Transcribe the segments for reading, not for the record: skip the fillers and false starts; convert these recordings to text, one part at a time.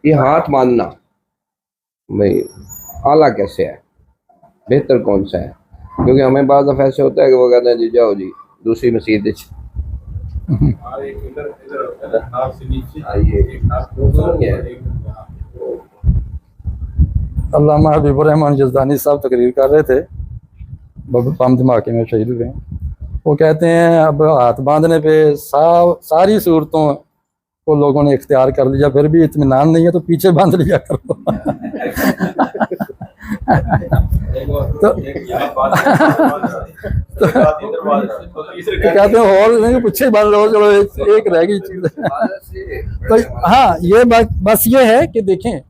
ये हाथ बांधना भाई आला कैसे है, बेहतर कौन सा है? क्योंकि हमें बाद दफा ऐसे होता है कि वो कहते हैं जी जाओ जी दूसरी मस्जिद अल्लामा हबीबुर रहमान जज़दानी साहब तकरीर कर रहे थे, बम धमाके में शहीद हुए। वो कहते हैं अब हाथ बांधने पे सारी सूरतों को लोगों ने इख्तियार कर लिया, फिर भी इत्मीनान नहीं है तो पीछे बांध लिया करो। तो कहते हैं और नहीं पीछे बांध लो, चलो एक रह गई चीज। तो हाँ, ये बात बस ये है कि देखें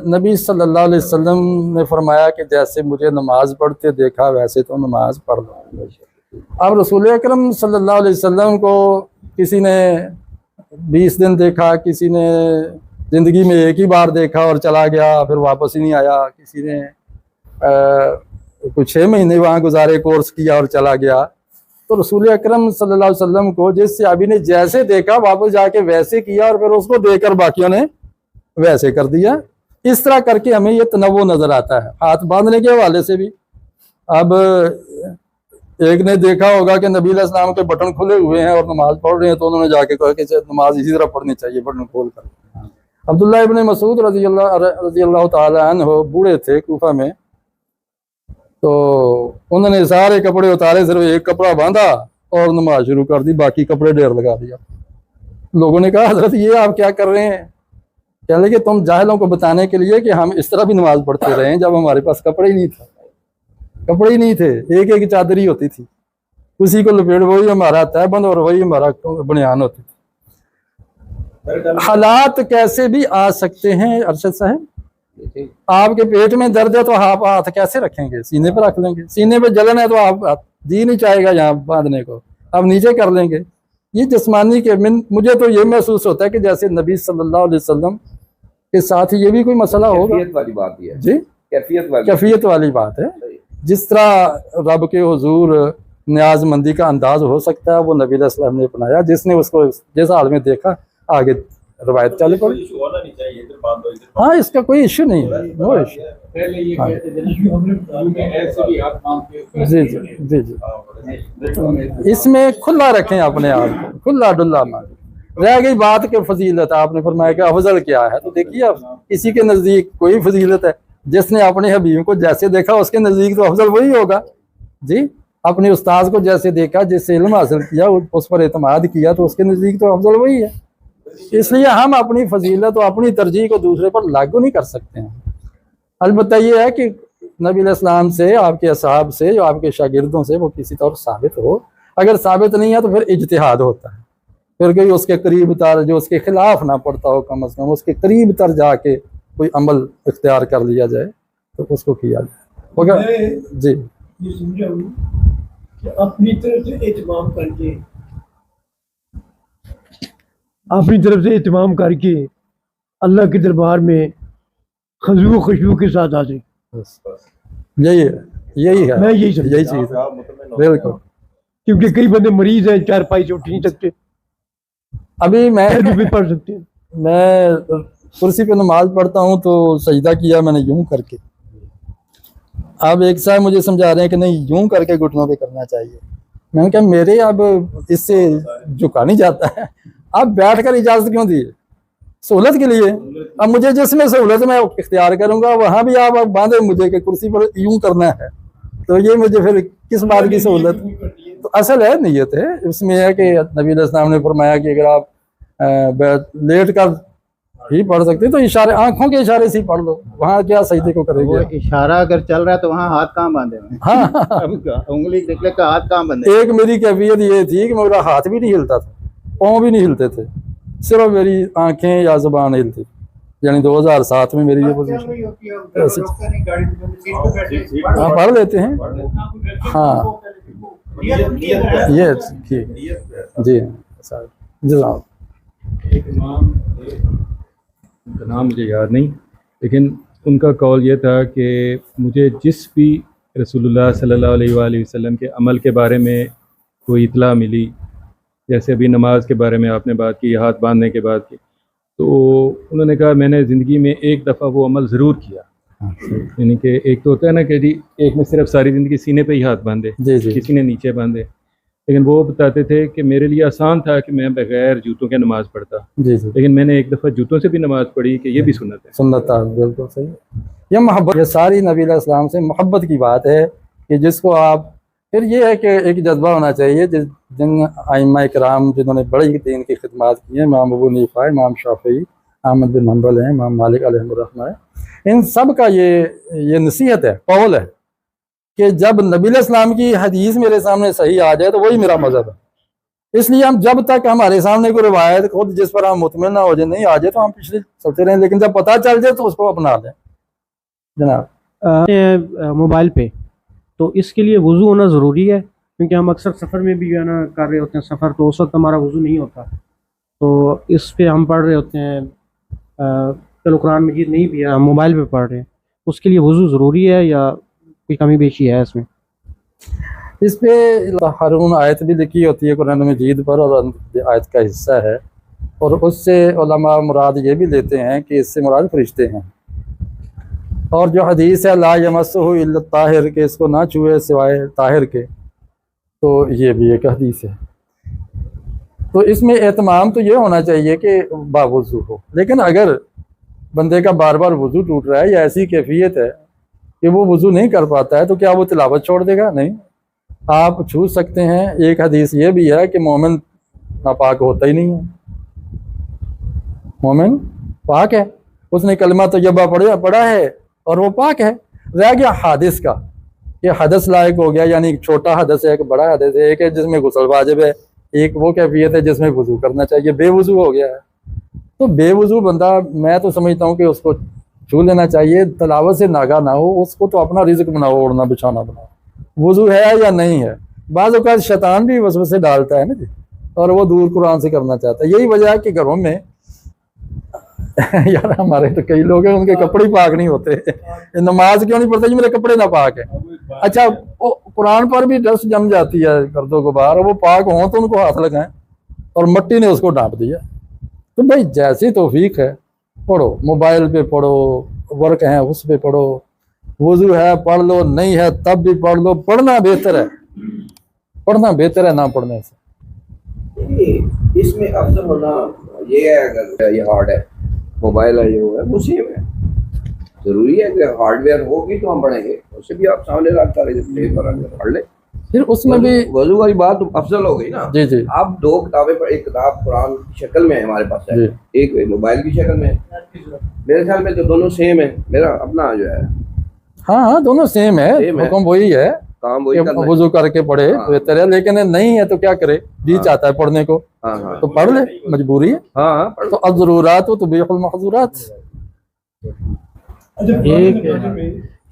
नबी सल्लल्लाहु अलैहि वसल्लम ने फरमाया कि जैसे मुझे नमाज पढ़ते देखा वैसे तो नमाज पढ़ लो। अब रसूल अकरम सल्लल्लाहु अलैहि वसल्लम को किसी ने 20 दिन देखा, किसी ने ज़िंदगी में एक ही बार देखा और चला गया, फिर वापस ही नहीं आया, किसी ने कुछ 6 महीने वहाँ गुजारे, कोर्स किया और चला गया। तो रसूल अकरम सल्लल्लाहु अलैहि वसल्लम को जिस सहाबी ने जैसे देखा वापस जाके वैसे किया और फिर उसको देखकर बाकियों ने वैसे कर दिया। इस तरह करके हमें ये तनव्वु नजर आता है हाथ बांधने के हवाले से भी। अब एक ने देखा होगा कि नबी अलैहिस्सलाम के बटन खुले हुए हैं और नमाज पढ़ रहे हैं, तो उन्होंने जाके कहा कि नमाज इसी तरह पढ़नी चाहिए, बटन खोल कर। अब्दुल्लाह इब्न मसूद रज़ी अल्लाह ताला अन्हु बूढ़े थे कूफा में, तो उन्होंने सारे कपड़े उतारे, सिर्फ एक कपड़ा बांधा और नमाज शुरू कर दी, बाकी कपड़े ढेर लगा दिया। लोगों ने कहा हजरत ये आप क्या कर रहे हैं? कह लगे तुम जाहिलों को बताने के लिए कि हम इस तरह भी नमाज पढ़ते रहे जब हमारे पास कपड़े ही नहीं था, कपड़े ही नहीं थे, एक एक चादर ही होती थी, उसी को लपेट वही हमारा तहबंद और वही हमारा बनियान होती थी। हालात कैसे भी आ सकते हैं अरशद साहब, आपके पेट में दर्द है तो आप हाथ कैसे रखेंगे? सीने पर रख लेंगे। सीने पे जलन है तो आप जी नहीं चाहेगा यहाँ बांधने को, आप नीचे कर लेंगे। ये जिस्मानी के मुझे तो ये महसूस होता है कि जैसे नबी सल्लल्लाहु अलैहि वसल्लम के साथ ये भी कोई मसला होगा। कैफियत वाली बात है जी, कैफियत वाली बात है। जिस तरह रब के हुजूर न्याजमंदी का अंदाज हो सकता है वो नबी अलैहि सलाम ने अपनाया, जिसने उसको जिस हाल में देखा आगे रवायत चालू पड़ी। हाँ, इसका कोई इश्यू नहीं है, नो इश्यू। जी जी जी जी, इसमें खुला रखें अपने आप को, खुला डुल्ला मान। रह गई बात के फजीलत, आपने फरमाया कि अफजल क्या है, तो देखिए अब किसी के नज़दीक कोई फजीलत है, जिसने अपने हबीब को जैसे देखा उसके नज़दीक तो अफजल वही होगा जी। अपने उस्ताद को जैसे देखा, जिससे इल्म हासिल किया, उस पर एतमाद किया, तो उसके नज़दीक तो अफजल वही है। इसलिए हम अपनी फजीलत और अपनी तरजीह को दूसरे पर लागू नहीं कर सकते हैं। अलबत्ता ये है कि नबी अलैहिस्सलाम से, आपके असहाब से, जो आपके शागिर्दों से वो किसी तरह साबित हो। अगर साबित नहीं है तो फिर इज्तिहाद होता है, फिर कोई उसके करीब तर, जो उसके खिलाफ ना पड़ता हो, कम अज़ कम उसके करीब तर जाके कोई अमल इख्तियार कर लिया जाए तो उसको किया जाए। जी, ये समझा कि अपनी तरफ से एहतमाम करके, अपनी तरफ से एहतमाम करके अल्लाह के दरबार में खजू खुशबू के साथ हाजिर। यही है, यही है, मैं यही चीज़ है बिल्कुल। क्योंकि कई बंदे मरीज हैं, चारपाई से उठ नहीं सकते, अभी मैं भी पढ़ सकते हैं। मैं कुर्सी पे नमाज पढ़ता हूँ तो सजदा किया मैंने यूं करके। अब एक साहब मुझे समझा रहे हैं कि नहीं यूं करके घुटनों पे करना चाहिए। मैंने कहा मेरे अब इससे झुका नहीं जाता है, आप बैठ कर इजाज़त क्यों दी? सहूलत के लिए। अब मुझे जिसमें सहूलत मैं इख्तियार करूंगा, वहां भी आप बांधे मुझे कि कुर्सी पर यूं करना है, तो ये मुझे फिर किस बात की सहूलत? तो असल है नीयत है, उसमें है कि नबी अलैहिस्सलाम ने फरमाया कि अगर आप लेट कर ही पढ़ सकते तो इशारे, आंखों के इशारे से ही पढ़ लो, वहाँ क्या सजदे को करेंगे? इशारा अगर चल रहा है तो वहाँ हाथ कहाँ बांधे हुए? हाँ, उंगली निकले का हाथ कहाँ बांधे? एक मेरी कैफियत ये थी कि मेरा हाथ भी नहीं हिलता था, पाँव भी नहीं हिलते थे, सिर्फ मेरी आंखें या जुबान हिलती। यानी 2007 में मेरी ये पोजीशन। हाँ, पढ़ लेते हैं। हाँ, ये ठीक जी जनाब। एक इमाम उनका नाम मुझे याद नहीं, लेकिन उनका कौल ये था कि मुझे जिस भी रसूलुल्लाह सल्लल्लाहु अलैहि वसल्लम के अमल के बारे में कोई इतला मिली, जैसे अभी नमाज के बारे में आपने बात की, हाथ बांधने के बाद की, तो उन्होंने कहा मैंने ज़िंदगी में एक दफ़ा वो अमल ज़रूर किया, यानी कि एक तो होता है ना कि जी एक में सिर्फ सारी ज़िंदगी सीने पे ही हाथ बांधे, जी जी किसी ने नीचे बांधे, लेकिन वो बताते थे कि मेरे लिए आसान था कि मैं बगैर जूतों के नमाज़ पढ़ता, जी जी लेकिन मैंने एक दफ़ा जूतों से भी नमाज़ पढ़ी कि ये भी सुन्नत है। सुन्नत बिल्कुल सही। ये मोहब्बत, ये सारी नबी अलैहि सलाम से मोहब्बत की बात है कि जिसको आप, फिर ये है कि एक जज्बा होना चाहिए जिन आइम्मा कराम जिन्होंने बड़ी दीन की खिदमत की है, इमाम अबू हनीफा, इमाम शाफी, अहमद बिन हम्बल हैं, इमाम मालिक अलैहिर्रहमा है, इन सब का ये नसीहत है, कौल है कि जब नबी अलैहि सलाम की हदीस मेरे सामने सही आ जाए तो वही मेरा मज़हब है। इसलिए हम जब तक हमारे सामने कोई रिवायत खुद जिस पर हम मुतमिन ना हो जाए, नहीं आ जाए तो हम पिछले चलते रहें, लेकिन जब पता चल जाए तो उसको अपना लें जनाब। मोबाइल पे, तो इसके लिए वज़ू होना ज़रूरी है, क्योंकि हम अक्सर सफ़र में भी जो है ना कर रहे होते हैं सफ़र, तो उस वक्त हमारा वज़ू नहीं होता, तो इस पे हम पढ़ रहे होते हैं, चलो कुरान मजीद नहीं भी है, हम मोबाइल पे पढ़ रहे हैं, उसके लिए वज़ू ज़रूरी है या कोई कमी बेशी है इसमें? इस पे हारून आयत भी लिखी होती है कुरान मजीद पर, और आयत का हिस्सा है, और उससे उलमा मुराद ये भी लेते हैं कि इससे मुराद फरिश्ते हैं। और जो हदीस है ला यमस्सुहु इल्ला ताहिर, के इसको ना छुए सिवाय ताहिर के, तो ये भी एक हदीस है। तो इसमें एहतमाम तो ये होना चाहिए कि बावुज़ू हो, लेकिन अगर बंदे का बार बार वज़ू टूट रहा है या ऐसी कैफियत है कि वो वज़ू नहीं कर पाता है, तो क्या वो तिलावत छोड़ देगा? नहीं, आप छू सकते हैं। एक हदीस ये भी है कि मोमिन नापाक होता ही नहीं है, मोमिन पाक है, उसने कलमा तय्यबा पढ़ा है और वो पाक है। रह गया हादिस का, ये हदस लायक हो गया, यानी एक छोटा हदस है, एक बड़ा हदस है, एक है जिसमें गुस्ल वाजिब है, एक वो कैफियत है जिसमें वज़ू करना चाहिए, बेवज़ू हो गया है। तो बेवज़ू बंदा, मैं तो समझता हूँ कि उसको छू लेना चाहिए, तलावत से नागा ना हो, उसको तो अपना रिज़्क बनाओ, ओढ़ना बिछाना बनाओ, वज़ू है या नहीं है। बाज़ औक़ात शैतान भी वसवसे डालता है ना जी, और वो दूर कुरान से करना चाहता है। यही वजह है कि घरों में यार हमारे तो कई लोग हैं उनके कपड़े पाक नहीं होते, नमाज क्यों नहीं पढ़ते जी, मेरे कपड़े ना पाक है। अच्छा, वो कुरान पर भी डस्ट जम जाती है गर्दों को बाहर, वो पाक हों तो उनको हाथ लगाएं, और मिट्टी ने उसको ढांप दिया। तो भाई जैसी तौफीक है पढ़ो, मोबाइल पे पढ़ो, वर्क है उस पे पढ़ो, वज़ू है पढ़ लो, नहीं है तब भी पढ़ लो, पढ़ना बेहतर है, पढ़ना बेहतर है ना पढ़ने से। इसमें अफजल होना ये है, अगर ये हार्ड है, मोबाइल है, ये वो है, वो सेम है। जरूरी है कि हार्डवेयर होगी तो हम पढ़ेंगे, उससे भी आप सामने रखता रहे पढ़ ले। फिर उसमें भी वज़ू वाली बात तो अफजल हो गई ना जी जी, आप दो किताबें पढ़, एक किताब कुरान की शक्ल में है हमारे पास है, एक मोबाइल की शक्ल में है, मेरे ख्याल में तो दोनों सेम है। मेरा अपना जो है, हाँ दोनों सेम है, हुक्म वही है, काम वही करना है। वज़ू करके पढ़े बेहतर है, लेकिन नहीं है तो क्या करे, जी चाहता है पढ़ने को, हाँ तो पढ़ ले, मजबूरी है। हाँ तो अज़रूरात तुबीहुल महज़ूरात।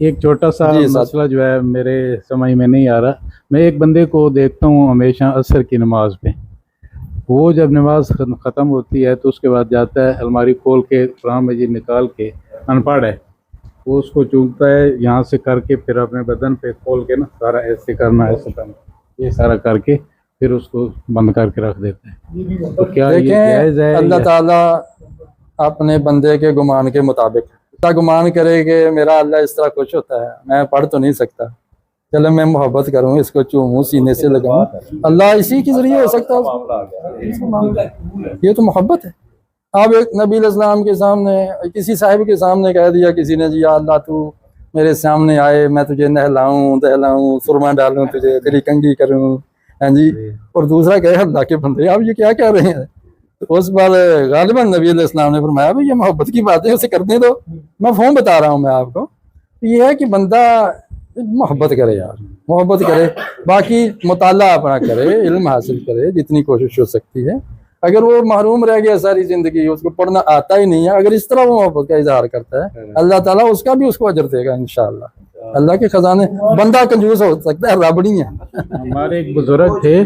एक छोटा सा मसला जो है मेरे समझ में नहीं आ रहा। मैं एक बंदे को देखता हूँ हमेशा असर की नमाज पे, वो जब नमाज ख़त्म होती है तो उसके बाद जाता है अलमारी खोल के कुरान मजीद निकाल के, अनपढ़ है वो उसको चूमता है यहाँ से करके, फिर अपने बदन पे खोल के ना सारा ऐसे करना, ऐसे करना, ये सारा करके फिर उसको बंद करके रख देता है। तो क्या ये जायज़ है? अल्लाह ताला अपने बंदे के गुमान के मुताबिक गुमान करे कि मेरा अल्लाह इस तरह खुश होता है, मैं पढ़ तो नहीं सकता, चलो मैं मोहब्बत करूँ, इसको चूमूँ, सीने से लगाऊँ, अल्लाह इसी के जरिए हो सकता है। ये तो मोहब्बत है। अब एक नबी अलैहिस्सलाम के सामने, किसी साहिब के सामने कह दिया किसी ने, जी अल्लाह तू मेरे सामने आए, मैं तुझे नहलाऊँ दहलाऊँ, सुरमा डालूँ तुझे, तेरी कंघी करूँ, हाँ जी, और दूसरा कहे अल्लाह के बंदे आप ये क्या कह रहे हैं। तो उस बार गालिबन नबी अलैहिस्सलाम ने फरमाया भाई ये मोहब्बत की बातें उसे करने दो, मैं फ़ोन बता रहा हूँ मैं आपको। ये है कि बंदा मोहब्बत करे यार, मोहब्बत करे, बाकी मुताला अपना करे, इल्म हासिल करे जितनी कोशिश हो सकती है। अगर वो महरूम रह गया सारी ज़िंदगी, उसको पढ़ना आता ही नहीं है, अगर इस तरह वो मोहब्बत का इजहार करता है, अल्लाह ताला उसका भी उसको अजर देगा इंशाअल्लाह। अल्लाह के खजाने, बंदा कंजूस हो सकता है, रब नहीं है। हमारे एक बुजुर्ग थे,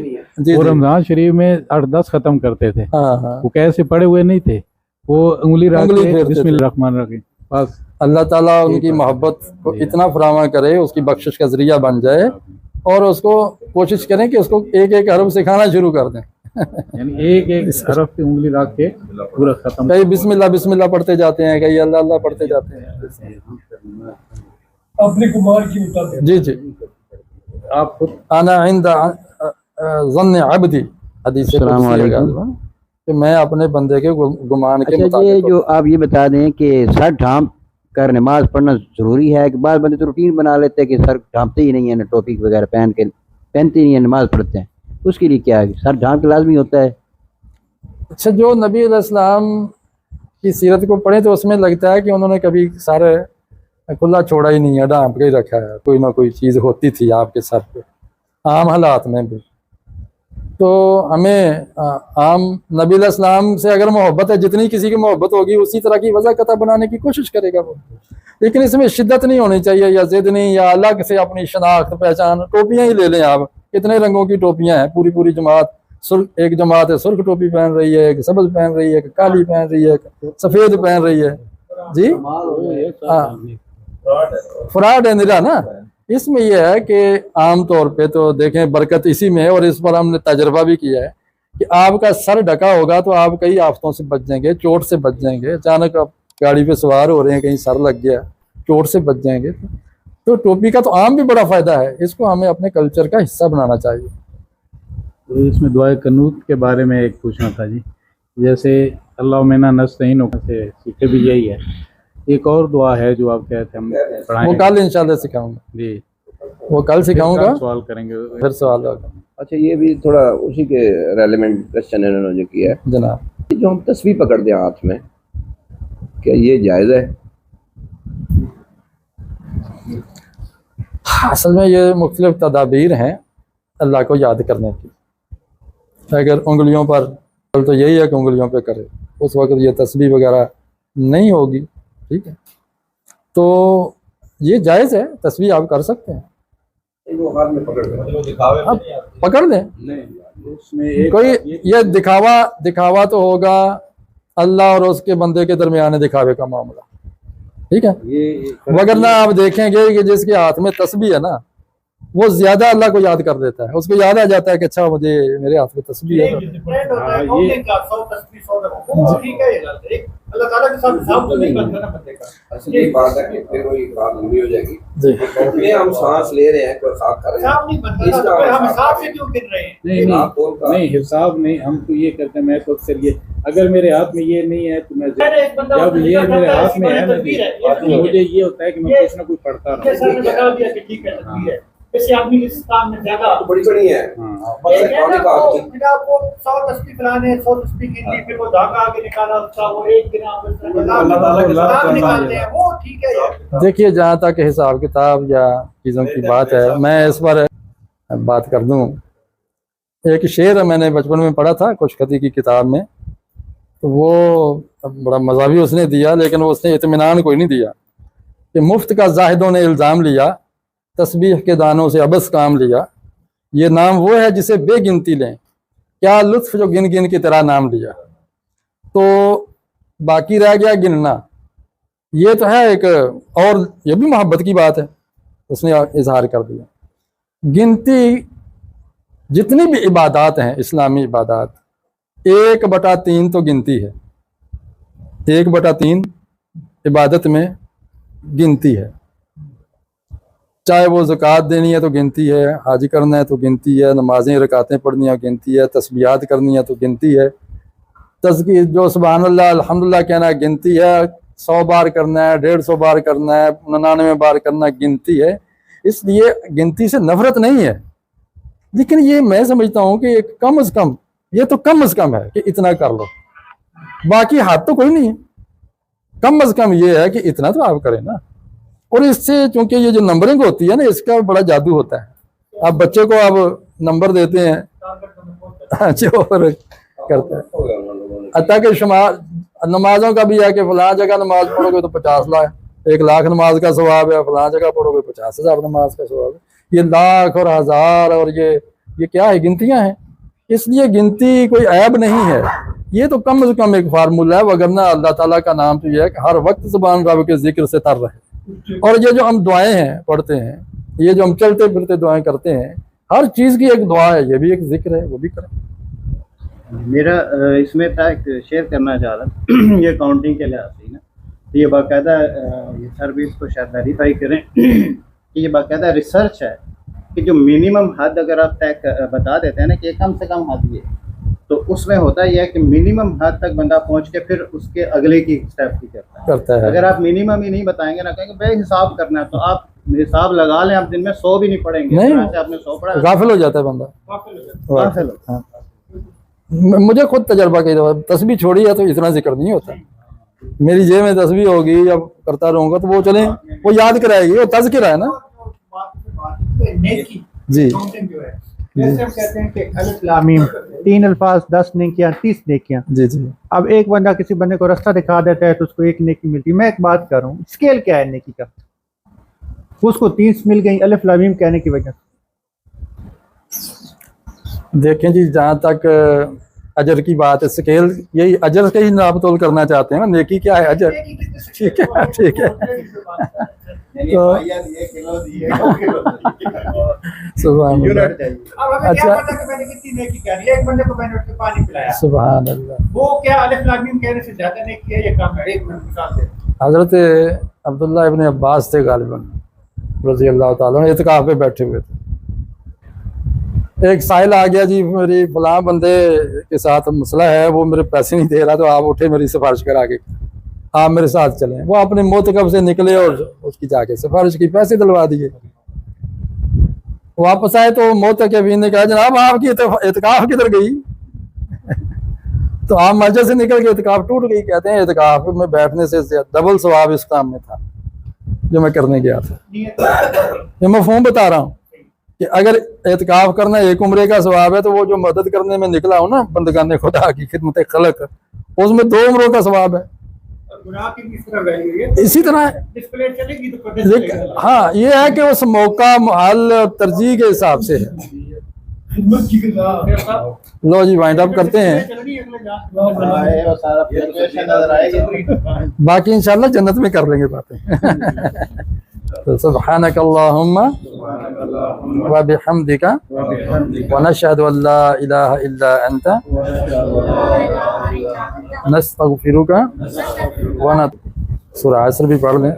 वो रमजान शरीफ में 8-10 खत्म करते थे। हाँ। वो कैसे पढ़े हुए नहीं थे, वो उंगली रख के बिस्मिल्लाह रहमान रहीम, बस। अल्लाह ताला उनकी मोहब्बत को इतना फरामा करे, उसकी बख्शिश का जरिया बन जाए, और उसको कोशिश करें कि उसको एक एक हरफ सिखाना शुरू कर दें। यानी एक एक हरफ पे उंगली रख के पूरा खत्म। कई बिस्मिल्लाह बिस्मिल्लाह पढ़ते जाते हैं, कई अल्लाह अल्लाह पढ़ते जाते हैं। अपने कुमार की मुताबिक जी जी। आप खुद आना इंदा ज़न्न अब्दी, हदीस अस्सलाम वालेकुम। कि मैं अपने बंदे के गुमान के अच्छा, ये मुताबिक जो आप ये बता दें कि सर ढांप कर नमाज पढ़ना ज़रूरी है कि बाद बंदे तो रूटीन बना लेते हैं कि सर ढांपते ही नहीं है ना, टोपी वगैरह पहनते ही नहीं है, नमाज पढ़ते हैं, उसके लिए क्या है? सर ढांप के लाजमी होता है? अच्छा, जो नबी अलैहिस्सलाम की सीरत को पढ़े तो उसमें लगता है कि उन्होंने कभी सारे खुला छोड़ा ही नहीं है, ढांप के ही रखा है। कोई ना कोई चीज़ होती थी आपके सर पे आम हालात में भी। तो हमें आम नबी अलैहिस्सलाम से अगर मोहब्बत है, जितनी किसी की मोहब्बत होगी उसी तरह की वजह कता बनाने की कोशिश करेगा वो। लेकिन इसमें शिद्दत नहीं होनी चाहिए, या जिद नहीं, या अलग से अपनी शनाख्त पहचान। टोपियाँ ही ले लें आप, कितने रंगों की टोपियाँ हैं, पूरी पूरी जमात। एक जमात है सुर्ख टोपी पहन रही है, एक सब्ज पहन रही है, एक काली पहन रही है, एक सफ़ेद पहन रही है। जी हाँ, फ्रॉड है निरा ना। इसमें यह है कि आम तौर पे तो देखें बरकत इसी में है, और इस पर हमने तजर्बा भी किया है कि आपका सर ढका होगा तो आप कई आफतों से बच जाएंगे, चोट से बच जाएंगे। अचानक आप गाड़ी पे सवार हो रहे हैं, कहीं सर लग गया, चोट से बच जाएंगे। तो टोपी का तो आम भी बड़ा फ़ायदा है, इसको हमें अपने कल्चर का हिस्सा बनाना चाहिए। तो इसमें दुआए कनूत के बारे में एक पूछना था जी। जैसे अल्लाह मेना नस्तईन से सीखे भी यही है, एक और दुआ है जो आप कहते हैं हम वो पढ़ाएंगे कल इंशाल्लाह सिखाऊंगा, जी, वो कल सिखाऊंगा, सवाल करेंगे फिर सवाल होगा। अच्छा, ये भी थोड़ा उसी के रेलेवेंट क्वेश्चन इन्होंने जो किया है, जनाब जो हम तस्बीह पकड़ते हैं हाथ में, क्या ये जायज़ है? असल में ये मुख्तलिफ तदाबीर हैं अल्लाह को याद करने की। अगर उंगलियों पर, तो यही है कि उंगलियों पे करे, उस वक्त ये तस्बीह वगैरह नहीं होगी, ठीक है। तो ये जायज़ है, तस्बीह आप कर सकते हैं, हाथ में पकड़ आप पकड़ लें। उसमें एक कोई ये दिखावा तो होगा अल्लाह और उसके बंदे के दरमियान दिखावे का मामला, ठीक है। वगरना आप देखेंगे कि जिसके हाथ में तस्बीह है ना, वो ज्यादा अल्लाह को याद कर देता है, उसको याद आ जाता है कि अच्छा मुझे मेरे हाथ में तस्बीह है। असली बात है कि फिर वही बात लंबी हो जाएगी। जी इसमें हम सांस ले रहे हैं, कोई खाक कर रहे हैं, इसका हम हिसाब से क्यों गिन रहे हैं? नहीं हिसाब नहीं, हम तो ये करते हैं। मैं तो अक्सर ये, अगर मेरे हाथ में ये नहीं है तो मैं जब ये मेरे हाथ में है ना जी, तो मुझे ये होता है कि मैं कुछ ना कुछ पढ़ता रहूं। किसी आदमी के काम में ज्यादा तो बड़ी बड़ी है। एक है ना, वो 100 तस्बीह फलाने 100 तस्बीह गिनती, फिर वो धागा आगे निकाला उसका, वो एक गिना, अल्लाह ताला के साथ निकालते हैं, वो ठीक है यार। देखिए, जहाँ तक हिसाब किताब या चीज़ों की बात है, मैं इस पर बात कर दूँ। एक शेर मैंने बचपन में पढ़ा था खुशखती की किताब में, तो वो बड़ा मज़ा भी उसने दिया, लेकिन उसने इत्मीनान कोई नहीं दिया कि मुफ्त का जाहिदों ने इल्ज़ाम लिया, तस्बीह के दानों से अबस काम लिया। ये नाम वो है जिसे बेगिनती लें, क्या लुत्फ जो गिन गिन की तरह नाम लिया। तो बाकी रह गया गिनना। ये तो है एक, और ये भी मोहब्बत की बात है, उसने इजहार कर दिया। गिनती जितनी भी इबादात हैं, इस्लामी इबादात, 1/3 तो गिनती है। 1/3 इबादत में गिनती है। चाहे वो ज़कात देनी है तो गिनती है, हाजी करना है तो गिनती है, नमाजें रकातें पढ़नी है गिनती है, तस्बीहात करनी है तो गिनती है, तज़कीर जो सुभान अल्लाह अल्हम्दुलिल्लाह कहना है गिनती है, 100 बार करना है, 150 बार करना है, 99 बार करना गिनती है। इसलिए गिनती से नफरत नहीं है, लेकिन ये मैं समझता हूँ कि एक कम अज़ कम, ये तो कम अज़ कम है कि इतना कर लो, बाकी हाथ तो कोई नहीं है। कम अज़ कम ये है कि इतना तो आप करें ना। और इससे चूंकि ये जो नंबरिंग होती है ना, इसका बड़ा जादू होता है। आप बच्चे को आप नंबर देते हैं जो और करते हैं, अतः के शुमार नमाजों का भी है कि फलां जगह नमाज पढ़ोगे तो 50 लाख, 1 लाख नमाज का सवाब है, फलां जगह पढ़ोगे 50,000 नमाज का सवाब है। ये लाख और हज़ार और ये क्या है, गिनतियां हैं। इसलिए गिनती कोई ऐब नहीं है, ये तो कम से कम एक फार्मूला है। वगरना अल्लाह ताला का नाम तो ये है कि हर वक्त ज़ुबान रब के जिक्र से तर रहे। और ये जो हम दुआएं हैं पढ़ते हैं, ये जो हम चलते फिरते दुआएं करते हैं, हर चीज़ की एक दुआ है, ये भी एक जिक्र है, वो भी करें। मेरा इसमें था एक शेयर करना चाह रहा था ये काउंटिंग के लिहाज से ना, तो ये बाकायदा ये सर भी इसको शायद वेरीफाई करें कि ये बाकायदा रिसर्च है कि जो मिनिमम हद अगर आप तय बता देते हैं ना कि कम से कम हद ये, तो उसमें होता यह है कि मिनिमम हद तक बंदा पहुंच के फिर उसके अगले की स्टेप की करता है। अगर आप मिनिमम ही नहीं बताएंगे ना, कहेंगे बेहिसाब करना है, तो आप हिसाब लगा लें, आप दिन में 100 भी नहीं पढ़ेंगे, नहीं, आपने 100 पढ़ा, गाफिल हो जाता है बंदा। गाफिल हो। हाँ। मुझे खुद तजर्बा कई दफा, तस्बीह छोड़ी है तो इतना जिक्र नहीं होता। मेरी जेब में तस्बीह होगी, अब करता रहूंगा तो वो चले, वो याद कराएगी, वो तज़किरा है ना जी। जैसे हम कहते हैं कि अलिफ लाम मीम 3 अल्फाज 10 नेकियां 30 नेकियां जी जी। अब एक बंदा किसी बंदे को रास्ता दिखा देता है तो उसको 1 नेकी मिलती है। मैं एक बात कर रहा हूँ, स्केल क्या है नेकी का? उसको 30 मिल गई अलिफ लाम मीम कहने की वजह से। देखें जी, जहाँ तक अजर की बात है, स्केल यही अजर के ही नाप तोल करना चाहते हैं ना, नेकी क्या है अजर, ठीक है ठीक है। तो अच्छा, सुभान अल्लाह, वो क्या अलिफ लाम मीम कहने से ज्यादा नेकी है या कम है? एक मिसाल दे। हजरत अब्दुल्लाह इब्न अब्बास थे गालिबन रज़ी अल्लाह ताला अन्हु, इत्काफ पे बैठे हुए थे। एक साहिल आ गया, जी मेरी फलां बंदे के साथ मसला है, वो मेरे पैसे नहीं दे रहा, तो आप उठे मेरी सिफारिश करा के आप मेरे साथ चलें। वो अपने मोतकब से निकले और उसकी जाके सिफारिश की, पैसे दिलवा दिए। वापस आए तो मोतकबीन ने कहा जनाब आपकी इत्काफ किधर गई? तो आप मस्जिद से निकल के इत्काफ टूट गई। कहते हैं इत्काफ में बैठने से डबल सवाब इस काम में था जो मैं करने गया था। ये मफ़हूम बता रहा हूँ कि अगर एतकाफ करना एक उम्रे का सवाब है, तो वो जो मदद करने में निकला हूँ ना बंदगाने खुदा की खिदमत खलक, उसमें 2 उम्रों का सवाब है। इसी तरह हाँ, ये है कि उस मौका महल तरजीह के हिसाब से है। लो जी वाइंड अप करते हैं, बाकी इंशाल्लाह जन्नत में कर लेंगे बातें। तो सुब्हानक अल्लाहुम्मा व बिहम्दिका व नशहदु अल्ला इलाहा इल्ला अंता नस्तगफिरुका व सूरह असर भी पढ़ लें।